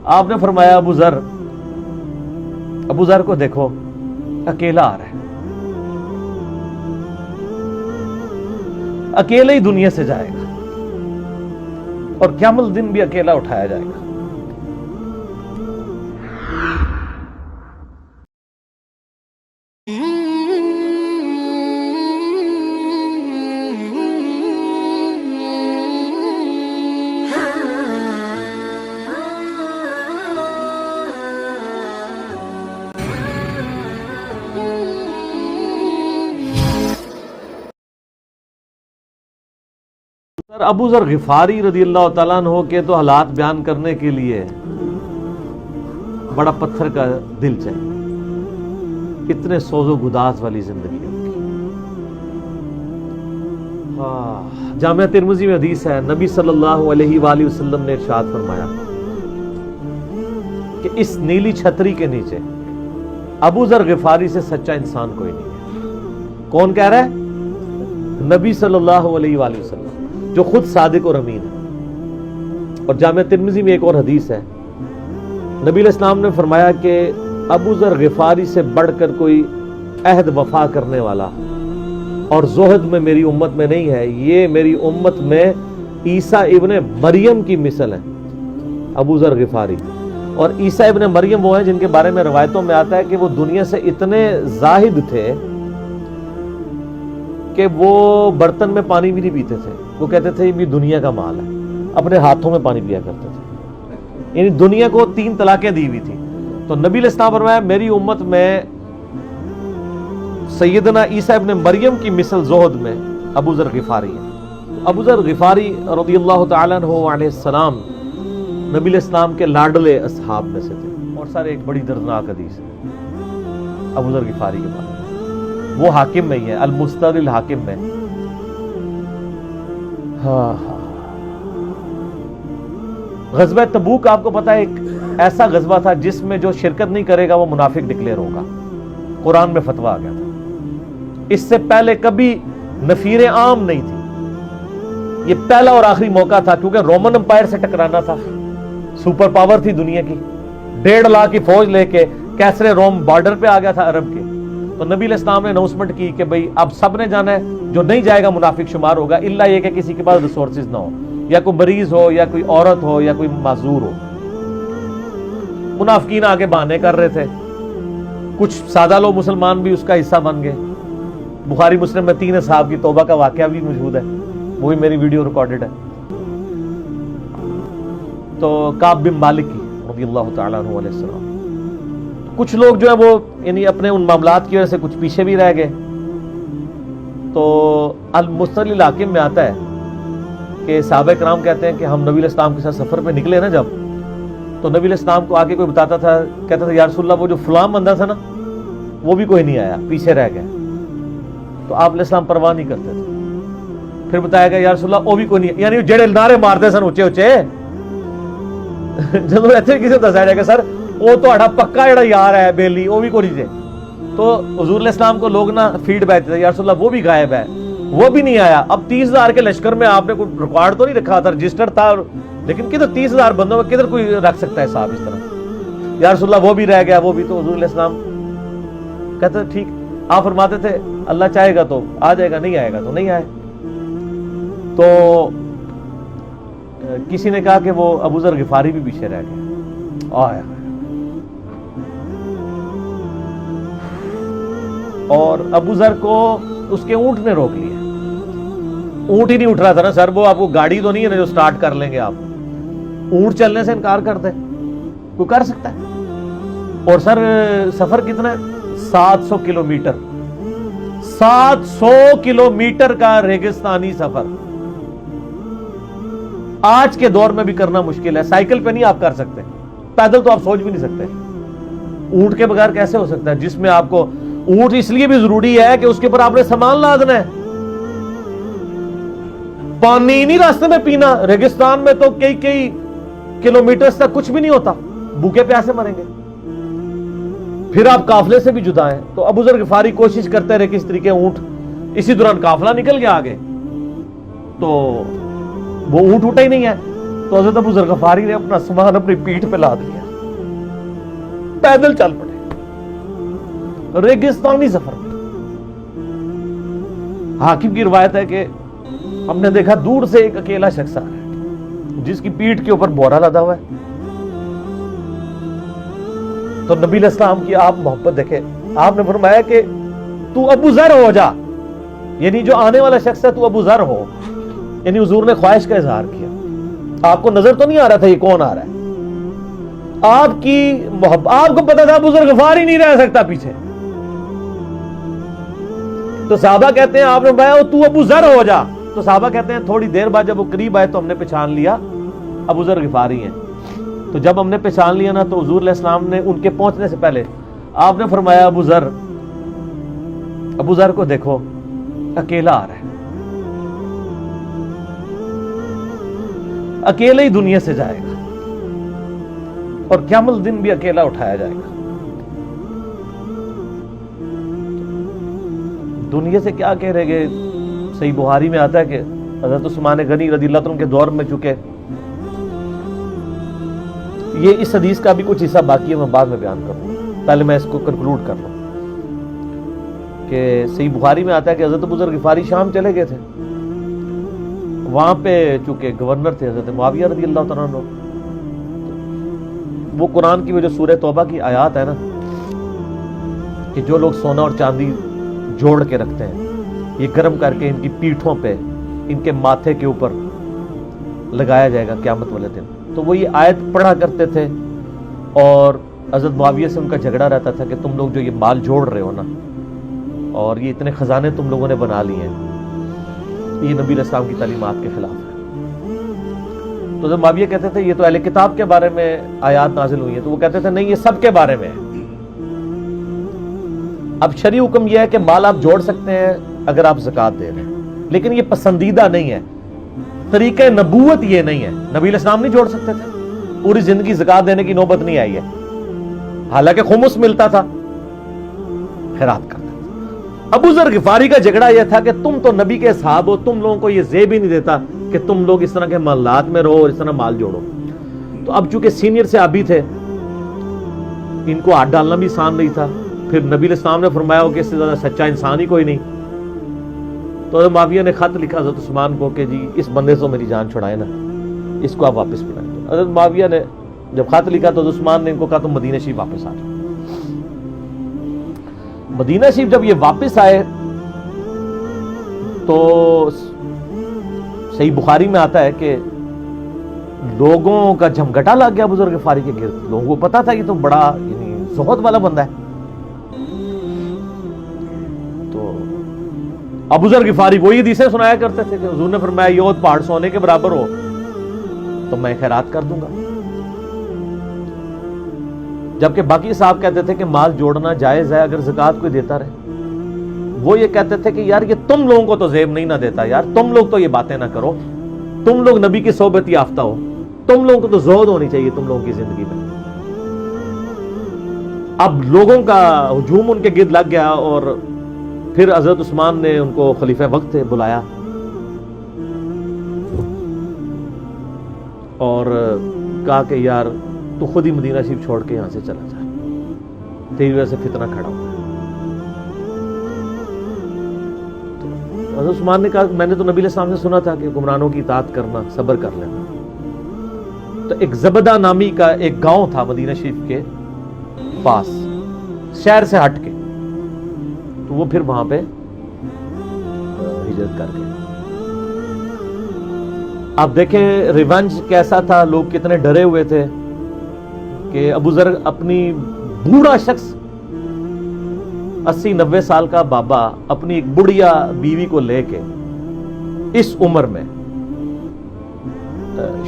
آپ نے فرمایا ابو ذر کو دیکھو اکیلا آ رہا ہے، اکیلے ہی دنیا سے جائے گا اور قیامت دن بھی اکیلا اٹھایا جائے گا۔ ابو ذر غفاری رضی اللہ تعالیٰ عنہ کے تو حالات بیان کرنے کے لیے بڑا پتھر کا دل چاہیے، اتنے سوز و گداز والی زندگی ان کی۔ جامعہ ترمذی میں حدیث ہے، نبی صلی اللہ علیہ وآلہ وسلم نے ارشاد فرمایا کہ اس نیلی چھتری کے نیچے ابو ذر غفاری سے سچا انسان کوئی نہیں ہے۔ کون کہہ رہا ہے؟ نبی صلی اللہ علیہ وآلہ وسلم، جو خود صادق اور امین ہے۔ اور جامعہ ترمذی میں ایک اور حدیث ہے، نبی علیہ السلام نے فرمایا کہ ابو ذر غفاری سے بڑھ کر کوئی عہد وفا کرنے والا اور زہد میں میری امت میں نہیں ہے۔ یہ میری امت میں عیسیٰ ابن مریم کی مثل ہے، ابو ذر غفاری۔ اور عیسیٰ ابن مریم وہ ہیں جن کے بارے میں روایتوں میں آتا ہے کہ وہ دنیا سے اتنے زاہد تھے کہ وہ برتن میں پانی بھی نہیں پیتے تھے، وہ کہتے تھے یہ دنیا کا مال ہے، اپنے ہاتھوں میں پانی پیا کرتے تھے، یعنی دنیا کو 3 طلاقیں دی ہوئی تھی۔ تو نبی علیہ السلام فرمایا میری امت میں سیدنا عیسیٰ ابن مریم کی مثل زہد میں ابو ذر غفاری ہے۔ ابو ذر غفاری رضی اللہ تعالیٰ عنہ علیہ السلام نبی علیہ السلام کے لاڈلے اصحاب میں سے تھے، اور سارے ایک بڑی دردناک حدیث ہے ابو ذر غفاری کے بارے میں، وہ حاکم میں ہی ہے، المستدرک الحاکم میں۔ غزوہ تبوک آپ کو پتا ہے ایک ایسا غزوہ تھا جس میں جو شرکت نہیں کرے گا وہ منافق ڈکلیئر ہوگا، قرآن میں فتویٰ آ گیا تھا۔ اس سے پہلے کبھی نفیر عام نہیں تھی، یہ پہلا اور آخری موقع تھا، کیونکہ رومن امپائر سے ٹکرانا تھا، سپر پاور تھی دنیا کی، 1.5 لاکھ کی فوج لے کے کیسرے روم بارڈر پہ آ گیا تھا عرب کے۔ تو نبی علیہ السلام نے اناؤنسمنٹ کی کہ بھئی اب سب نے جانا ہے، جو نہیں جائے گا منافق شمار ہوگا، الا یہ کہ کسی کے پاس ریسورسز نہ ہو، یا کوئی مریض ہو، یا کوئی عورت ہو، یا کوئی معذور ہو۔ منافقین آگے بہانے کر رہے تھے، کچھ سادہ لوگ مسلمان بھی اس کا حصہ بن گئے۔ بخاری مسلم میں 3 اصحاب کی توبہ کا واقعہ بھی موجود ہے، وہی میری ویڈیو ریکارڈڈ ہے۔ تو کعب بن مالک کی رضی اللہ تعالیٰ عنہ علیہ السلام، کچھ لوگ جو ہے وہ یعنی اپنے ان معاملات کی وجہ سے کچھ پیچھے بھی رہ گئے۔ تو المستدرک الحاکم میں آتا ہے کہ صحابہ کرام کہتے ہیں کہ ہم نبی علیہ السلام کے ساتھ سفر پہ نکلے نا جب، تو نبی علیہ السلام کو آگے کوئی بتاتا تھا، کہتا تھا یا رسول اللہ وہ جو فلاں بندہ تھا نا وہ بھی کوئی نہیں آیا، پیچھے رہ گیا۔ تو آپ علیہ السلام پرواہ نہیں کرتے تھے، پھر بتایا گیا یا رسول اللہ وہ بھی کوئی نہیں، یعنی جڑے نعرے مارتے سن اچے اچے، جب ایسے کسی کو دسایا جائے گا سر وہ تو پکا جڑا یار ہے بیلی وہ بھی کوئی نہیں، تو حضور علیہ السلام کو لوگ نا فیڈ بیک دیتے یا رسول اللہ وہ بھی غائب ہے، وہ بھی نہیں آیا۔ اب 30,000 کے لشکر میں آپ نے کوئی ریکارڈ تو نہیں رکھا تھا، رجسٹر تھا، لیکن کدھر 30,000 بندوں میں کدھر کوئی رکھ سکتا ہے صاحب اس طرح، یا رسول اللہ وہ بھی رہ گیا وہ بھی۔ تو حضور علیہ السلام کہتے ٹھیک، آپ فرماتے تھے اللہ چاہے گا تو آ جائے گا، نہیں آئے گا تو نہیں آئے۔ تو کسی نے کہا کہ وہ ابو ذر غفاری بھی پیچھے رہ گیا، آیا اور ابو ذر کو اس کے اونٹ نے روک لیا۔ اونٹ ہی نہیں اٹھ رہا تھا نا سر، وہ آپ کو گاڑی تو نہیں ہے نا جو سٹارٹ کر لیں گے آپ، اونٹ چلنے سے انکار کر دیں، کوئی کر سکتا ہے؟ اور سر سفر کتنا ہے؟ 700 کلومیٹر، 700 کلومیٹر کا ریگستانی سفر آج کے دور میں بھی کرنا مشکل ہے۔ سائیکل پہ نہیں آپ کر سکتے، پیدل تو آپ سوچ بھی نہیں سکتے، اونٹ کے بغیر کیسے ہو سکتا ہے؟ جس میں آپ کو اونٹ اس لیے بھی ضروری ہے کہ اس کے اوپر آپ نے سامان لادنا ہے، پانی نہیں راستے میں پینا، ریگستان میں تو کئی کلومیٹر تک کچھ بھی نہیں ہوتا، بھوکے پیاسے مریں گے، پھر آپ قافلے سے بھی جدا ہیں۔ تو ابو ذر غفاری کوشش کرتے رہے کس طریقے اونٹ، اسی دوران قافلہ نکل گیا آگے، تو وہ اونٹ اٹھا ہی نہیں ہے، تو حضرت ابو ذر غفاری نے اپنا سامان اپنی پیٹھ پہ لاد لیا، پیدل چل پڑے ریگستانی سفر میں۔ حاکم کی روایت ہے کہ ہم نے دیکھا دور سے ایک اکیلا شخص آ رہا ہے جس کی پیٹھ کے اوپر بورا لدا ہوا ہے۔ تو نبی علیہ السلام کی آپ محبت دیکھے، آپ نے فرمایا کہ تو ابو ذر ہو جا، یعنی جو آنے والا شخص ہے تو ابو ذر ہو، یعنی حضور نے خواہش کا اظہار کیا۔ آپ کو نظر تو نہیں آ رہا تھا یہ کون آ رہا ہے، آپ کی محبت، آپ کو پتا تھا ابو ذر غفاری نہیں رہ سکتا پیچھے۔ تو صحابہ کہتے ہیں آپ نے فرمایا تو ابو ذر ہو جا، تو صحابہ کہتے ہیں تھوڑی دیر بعد جب وہ قریب آئے تو ہم نے پہچان لیا ابو ذر غفاری ہیں۔ تو جب ہم نے پہچان لیا نا تو حضور علیہ السلام نے ان کے پہنچنے سے پہلے آپ نے فرمایا ابو ذر کو دیکھو اکیلا آ رہا ہے، اکیلے ہی دنیا سے جائے گا اور قیامت دن بھی اکیلا اٹھایا جائے گا۔ دنیا سے کیا کہہ رہے گے، صحیح بخاری میں آتا ہے کہ حضرت عثمان غنی رضی اللہ عنہ کے دور میں چکے، یہ اس حدیث کا بھی کچھ حصہ باقی ہے، میں بعد میں بیان کروں، پہلے میں اس کو کنکلوڈ کر لوں کہ صحیح بخاری میں آتا ہے کہ حضرت ابو ذر غفاری شام چلے گئے تھے، وہاں پہ چونکہ گورنر تھے حضرت معاویہ رضی اللہ تعالیٰ عنہ، وہ قرآن کی وہ جو سورہ توبہ کی آیات ہے نا کہ جو لوگ سونا اور چاندی جوڑ کے رکھتے ہیں یہ گرم کر کے ان کی پیٹھوں پہ ان کے ماتھے کے اوپر لگایا جائے گا قیامت والے دن، تو وہ یہ آیت پڑھا کرتے تھے اور حضرت معاویہ سے ان کا جھگڑا رہتا تھا کہ تم لوگ جو یہ مال جوڑ رہے ہو نا اور یہ اتنے خزانے تم لوگوں نے بنا لیے ہیں، یہ نبی علیہ السلام کی تعلیمات کے خلاف ہے۔ تو جب معاویہ کہتے تھے یہ تو اہل کتاب کے بارے میں آیات نازل ہوئی ہیں، تو وہ کہتے تھے نہیں یہ سب کے بارے میں ہے۔ اب شرعی حکم یہ ہے کہ مال آپ جوڑ سکتے ہیں اگر آپ زکوٰۃ دے رہے ہیں، لیکن یہ پسندیدہ نہیں ہے، طریقہ نبوت یہ نہیں ہے۔ نبی علیہ السلام نہیں جوڑ سکتے تھے، پوری زندگی زکوٰۃ دینے کی نوبت نہیں آئی ہے، حالانکہ خمس ملتا تھا، خیرات کرتے تھے۔ ابو ذر غفاری کا جھگڑا یہ تھا کہ تم تو نبی کے اصحاب ہو، تم لوگوں کو یہ زیب ہی نہیں دیتا کہ تم لوگ اس طرح کے محلات میں رہو اور اس طرح مال جوڑو۔ تو اب چونکہ سینئر صحابی تھے، ان کو ہاتھ ڈالنا بھی آسان نہیں تھا، پھر نبی علیہ السلام نے فرمایا ہو کہ اس سے زیادہ سچا انسان ہی کوئی نہیں، تو حضرت معاویہ نے خط لکھا حضرت عثمان کو کہ جی اس بندے سے میری جان چھڑائے نا، اس کو آپ واپس بلائیں۔ حضرت معاویہ نے جب خط لکھا تو حضرت عثمان نے ان کو کہا تم مدینہ شریف واپس آ جاؤ۔ مدینہ شریف جب یہ واپس آئے تو صحیح بخاری میں آتا ہے کہ لوگوں کا جھمگٹا لگ گیا ابو ذر غفاری کے گرد، لوگوں کو پتا تھا یہ تو بڑا یعنی زہد والا بندہ ہے۔ تو ابو ذر غفاری وہی حدیثیں سنایا کرتے تھے کہ حضور نے فرمایا یہ پہاڑ سونے کے برابر ہو تو میں خیرات کر دوں گا، جبکہ باقی صاحب کہتے تھے کہ مال جوڑنا جائز ہے اگر زکوٰۃ کوئی دیتا رہے۔ وہ یہ کہتے تھے کہ یار یہ تم لوگوں کو تو زیب نہیں نہ دیتا، یار تم لوگ تو یہ باتیں نہ کرو، تم لوگ نبی کی صحبت یافتہ ہو، تم لوگوں کو تو زہد ہونی چاہیے تم لوگوں کی زندگی میں۔ اب لوگوں کا ہجوم ان کے گرد لگ گیا اور پھر حضرت عثمان نے ان کو خلیفہ وقت بلایا اور کہا کہ یار تو خود ہی مدینہ شریف چھوڑ کے یہاں سے چلا جا، تیری وجہ سے فتنہ کھڑا ہوا ہے۔ حضرت عثمان نے کہا میں نے تو نبی علیہ السلام سے سنا تھا کہ حکمرانوں کی اطاعت کرنا، صبر کر لینا۔ تو ایک زبدہ نامی کا ایک گاؤں تھا مدینہ شریف کے پاس، شہر سے ہٹ کے، تو وہ پھر وہاں پہ ہجرت کر گئے۔ آپ دیکھیں ریونج کیسا تھا، لوگ کتنے ڈرے ہوئے تھے کہ ابو ذر اپنی بوڑھا شخص 80-90 سال کا بابا اپنی ایک بڑھیا بیوی کو لے کے اس عمر میں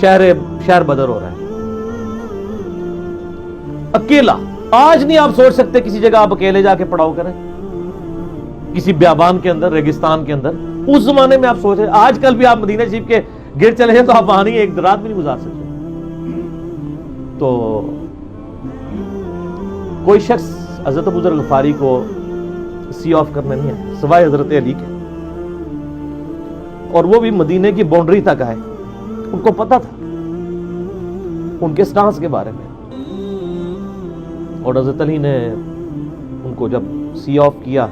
شہر بدر ہو رہا ہے اکیلا۔ آج نہیں آپ سوچ سکتے کسی جگہ آپ اکیلے جا کے پڑاؤ کریں، کسی بیابان کے اندر، ریگستان کے اندر۔ اس زمانے میں آپ سوچ رہے، آج کل بھی آپ مدینہ شریف کے گر چلے جائیں تو آپ وہاں نہیں ایک رات بھی نہیں گزار سکتے۔ تو کوئی شخص حضرت ابو ذر غفاری کو سی آف کرنے نہیں ہے سوائے حضرت علی کے، اور وہ بھی مدینے کی باؤنڈری تک آئے۔ ان کو پتا تھا ان کے سٹانس کے بارے میں. اور حضرت علی نے ان کو جب سی آف کیا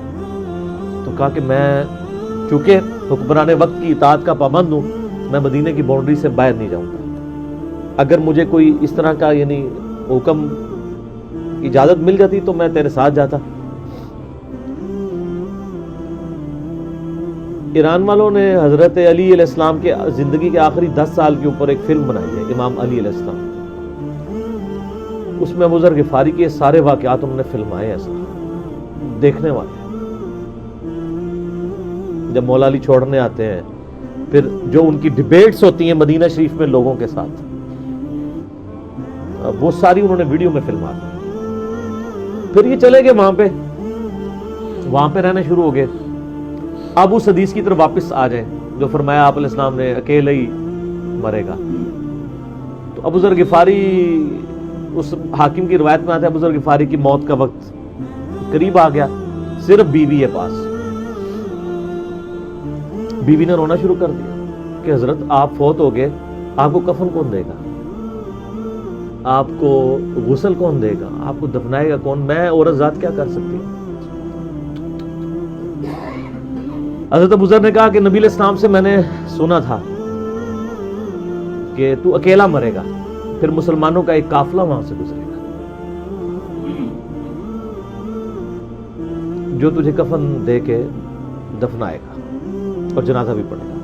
تو کہا کہ میں چونکہ حکمران وقت کی اطاعت کا پابند ہوں، میں مدینے کی باؤنڈری سے باہر نہیں جاؤں گا. اگر مجھے کوئی اس طرح کا یعنی حکم اجازت مل جاتی تو میں تیرے ساتھ جاتا. ایران والوں نے حضرت علی علیہ السلام کے زندگی کے آخری 10 سال کے اوپر ایک فلم بنائی ہے، امام علی علیہ السلام. اس میں ابو ذر غفاری کے سارے واقعات انہوں نے فلمائے ہیں. ایسا دیکھنے والے جب مولا علی چھوڑنے آتے ہیں، پھر جو ان کی ڈیبیٹس ہوتی ہیں مدینہ شریف میں لوگوں کے ساتھ، وہ ساری انہوں نے ویڈیو میں فلما دی. پھر یہ چلے گئے وہاں پہ رہنے شروع ہو گئے. اب اس حدیث کی طرف واپس آ جائیں جو فرمایا آپ علیہ السلام نے اکیلے ہی مرے گا. تو ابو ذر غفاری، اس حاکم کی روایت میں آتا ہے ابو ذر غفاری کی موت کا وقت قریب آ گیا، صرف بیوی ہے پاس. بیوی نے رونا شروع کر دیا کہ حضرت آپ فوت ہو گئے، آپ کو کفن کون دے گا، آپ کو غسل کون دے گا، آپ کو دفنائے گا کون، میں عورت ذات کیا کر سکتی ہوں. حضرت ابو ذر نے کہا کہ نبی علیہ السلام سے میں نے سنا تھا کہ تو اکیلا مرے گا، پھر مسلمانوں کا ایک قافلہ وہاں سے گزرے گا جو تجھے کفن دے کے دفنائے گا اور جنازہ بھی پڑے گا.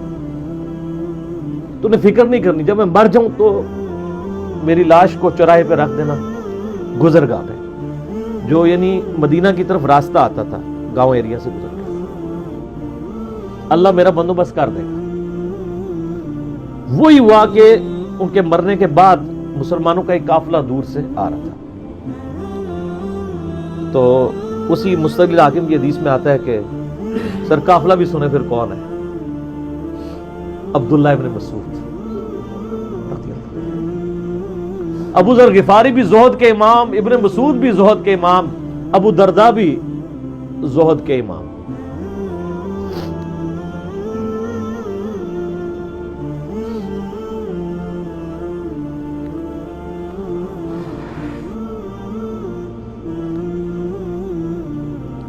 تو نے فکر نہیں کرنی، جب میں مر جاؤں تو میری لاش کو چوراہے پہ رکھ دینا، گزرگاہ پہ، جو یعنی مدینہ کی طرف راستہ آتا تھا گاؤں ایریا سے گزر کے، اللہ میرا بندوبست کر دے گا. وہی ہوا کہ ان کے مرنے کے بعد مسلمانوں کا ایک قافلہ دور سے آ رہا تھا. تو اسی مستقل حاکم کی حدیث میں آتا ہے کہ سر قافلہ بھی سنے پھر کون ہے، عبداللہ ابن مسعود. ابو ذر غفاری بھی زہد کے امام، ابن مسعود بھی زہد کے امام، ابو درداء بھی زہد کے امام.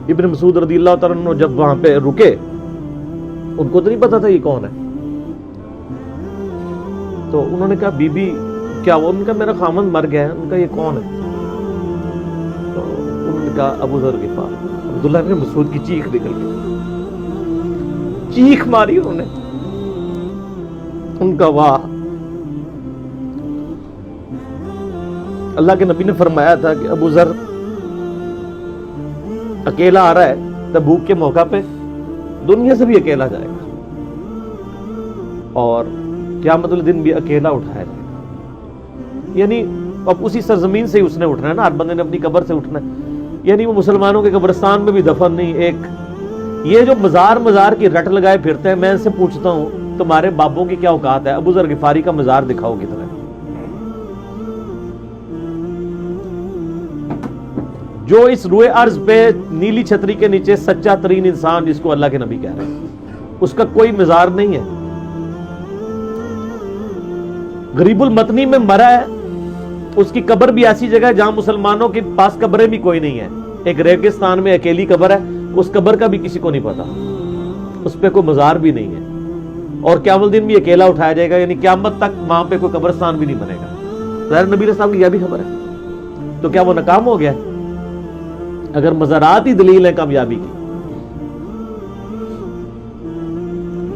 ابن مسعود رضی اللہ تعالیٰ عنہ جب وہاں پہ رکے، ان کو تو نہیں پتا تھا یہ کون ہے. تو انہوں نے کہا بی بی کیا وہ؟ ان کا میرا خامند مر گیا ہے. ان کا یہ کون ہے؟ تو انہوں نے کہا ابو ذر غفار. عبداللہ ابن مسعود کی چیخ نکل گئی، چیخ ماری انہوں نے. ان کا واہ، اللہ کے نبی نے فرمایا تھا کہ ابو ذر اکیلا آ رہا ہے تبوک کے موقع پہ، دنیا سے بھی اکیلا جائے گا اور قیامت والے دن بھی اکیلا اٹھایا جائے گا. یعنی اب اسی سرزمین سے ہی اس نے اٹھنا ہے نا، ہر بندے نے اپنی قبر سے اٹھنا ہے. یعنی وہ مسلمانوں کے قبرستان میں بھی دفن نہیں. ایک یہ جو مزار کی رٹ لگائے پھرتے ہیں، میں ان سے پوچھتا ہوں تمہارے بابوں کی کیا اوقات ہے؟ ابو ذر غفاری کا مزار دکھاؤ کدھر ہے؟ جو اس روئے ارض پہ نیلی چھتری کے نیچے سچا ترین انسان جس کو اللہ کے نبی کہہ رہے ہیں، اس کا کوئی مزار نہیں ہے. غریب المتنی میں مرا ہے، اس کی قبر بھی ایسی جگہ ہے جہاں مسلمانوں کے پاس قبریں بھی کوئی نہیں ہے. ایک ریگستان میں اکیلی قبر ہے، اس قبر کا بھی کسی کو نہیں پتا، اس پہ کوئی مزار بھی نہیں ہے. اور قیامت دن بھی اکیلا اٹھایا جائے گا، یعنی قیامت تک وہاں پہ کوئی قبرستان بھی نہیں بنے گا. ظاہر نبی علیہ السلام کی یہ بھی خبر ہے. تو کیا وہ ناکام ہو گیا اگر مزارات ہی دلیل ہے کامیابی کی؟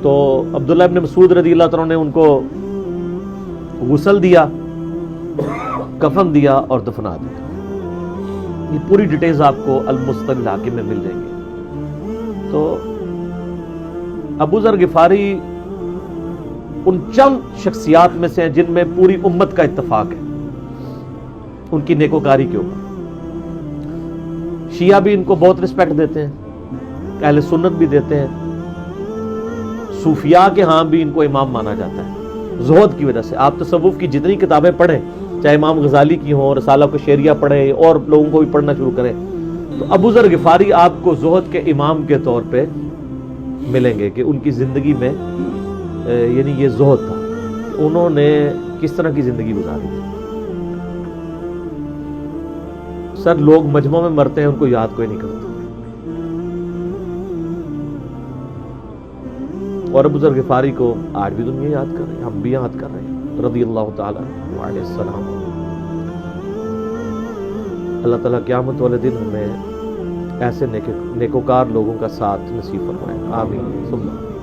تو عبداللہ ابن مسعود رضی اللہ تعالیٰ نے ان کو غسل دیا، کفن دیا اور دفنا دیا. یہ پوری ڈیٹیلز آپ کو المستقل حاکم میں مل جائیں گے. تو ابو ذر غفاری ان چند شخصیات میں سے ہیں جن میں پوری امت کا اتفاق ہے ان کی نیکوکاری کے اوپر. شیعہ بھی ان کو بہت رسپیکٹ دیتے ہیں، اہل سنت بھی دیتے ہیں، صوفیاء کے ہاں بھی ان کو امام مانا جاتا ہے زہد کی وجہ سے. آپ تصوف کی جتنی کتابیں پڑھیں، چاہے امام غزالی کی ہوں، رسالہ قشیریہ پڑھیں اور لوگوں کو بھی پڑھنا شروع کریں، تو ابو ذر غفاری آپ کو زہد کے امام کے طور پہ ملیں گے کہ ان کی زندگی میں یعنی یہ زہد تھا، انہوں نے کس طرح کی زندگی گزاری تھی. سر لوگ مجمع میں مرتے ہیں ان کو یاد کوئی نہیں کرتا. اور ابو ذر غفاری کو آج بھی دنیا یاد کر رہی ہے, ہم بھی یاد کر رہے ہیں رضی اللہ تعالیٰ علیہ السلام. اللہ تعالیٰ قیامت والے دن ہمیں ایسے نیکوکار لوگوں کا ساتھ نصیب فرمائے. آمین.